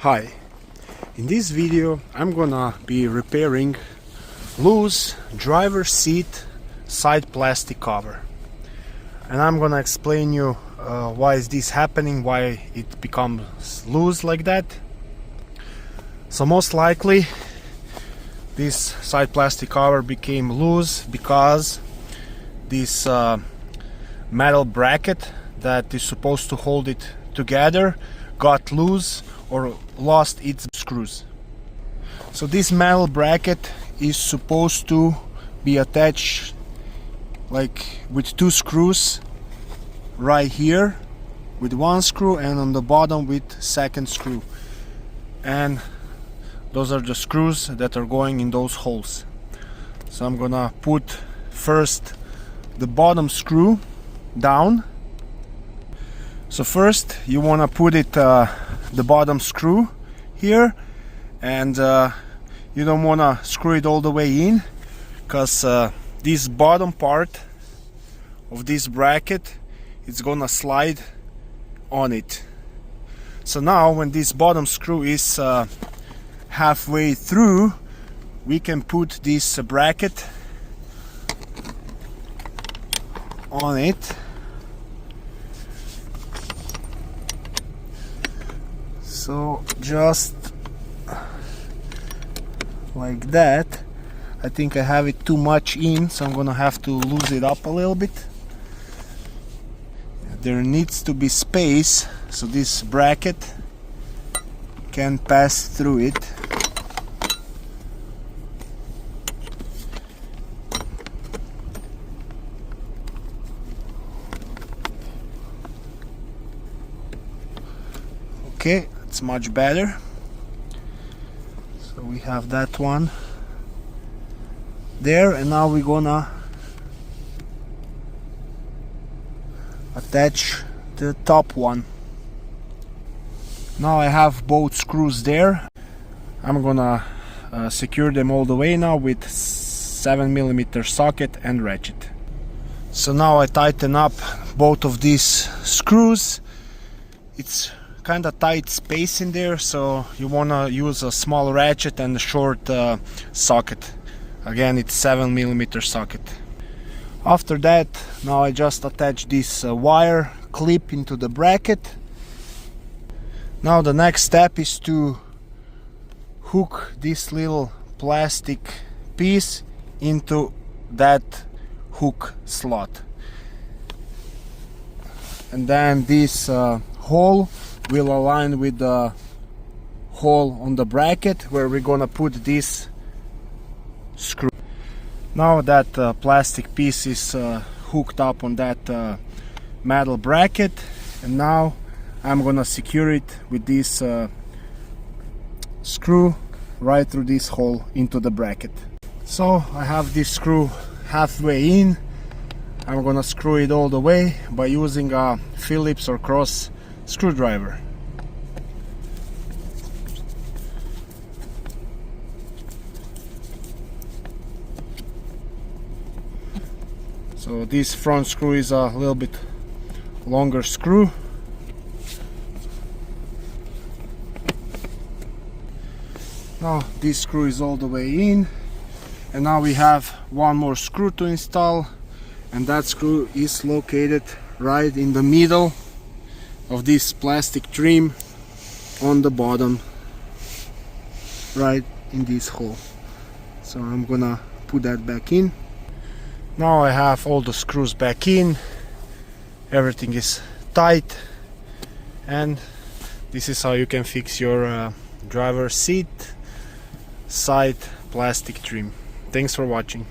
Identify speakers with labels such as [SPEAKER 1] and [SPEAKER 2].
[SPEAKER 1] Hi, in this video I'm gonna be repairing loose driver's seat side plastic cover, and I'm gonna explain you why is this happening, why it becomes loose like that. So most likely this side plastic cover became loose because this metal bracket that is supposed to hold it together got loose or lost its screws. So this metal bracket is supposed to be attached like with two screws right here with one screw, and on the bottom with second screw, and those are the screws that are going in those holes. So I'm gonna put first the bottom screw down. So first you want to put it the bottom screw here, and you don't want to screw it all the way in, because this bottom part of this bracket it's gonna slide on it. So now when this bottom screw is halfway through, we can put this bracket on it. So just like that. I think I have it too much in, so I'm gonna have to loosen it up a little bit. There needs to be space so this bracket can pass through it. Okay, it's much better. So we have that one there, and now we're gonna attach the top one. Now I have both screws there. I'm gonna secure them all the way now with 7mm socket and ratchet. So now I tighten up both of these screws. It's kind of tight space in there, so you want to use a small ratchet and a short socket. Again, it's 7mm socket. After that, now I just attach this wire clip into the bracket. Now the next step is to hook this little plastic piece into that hook slot, and then this hole will align with the hole on the bracket where we're gonna put this screw. Now that plastic piece is hooked up on that metal bracket, and now I'm gonna secure it with this screw right through this hole into the bracket. So I have this screw halfway in. I'm gonna screw it all the way by using a Phillips or Cross screwdriver. So this front screw is a little bit longer screw. Now this screw is all the way in, and now we have one more screw to install, and that screw is located right in the middle of this plastic trim on the bottom, right in this hole. So I'm gonna put that back in. Now I have all the screws back in, everything is tight, and this is how you can fix your driver's seat side plastic trim. Thanks for watching.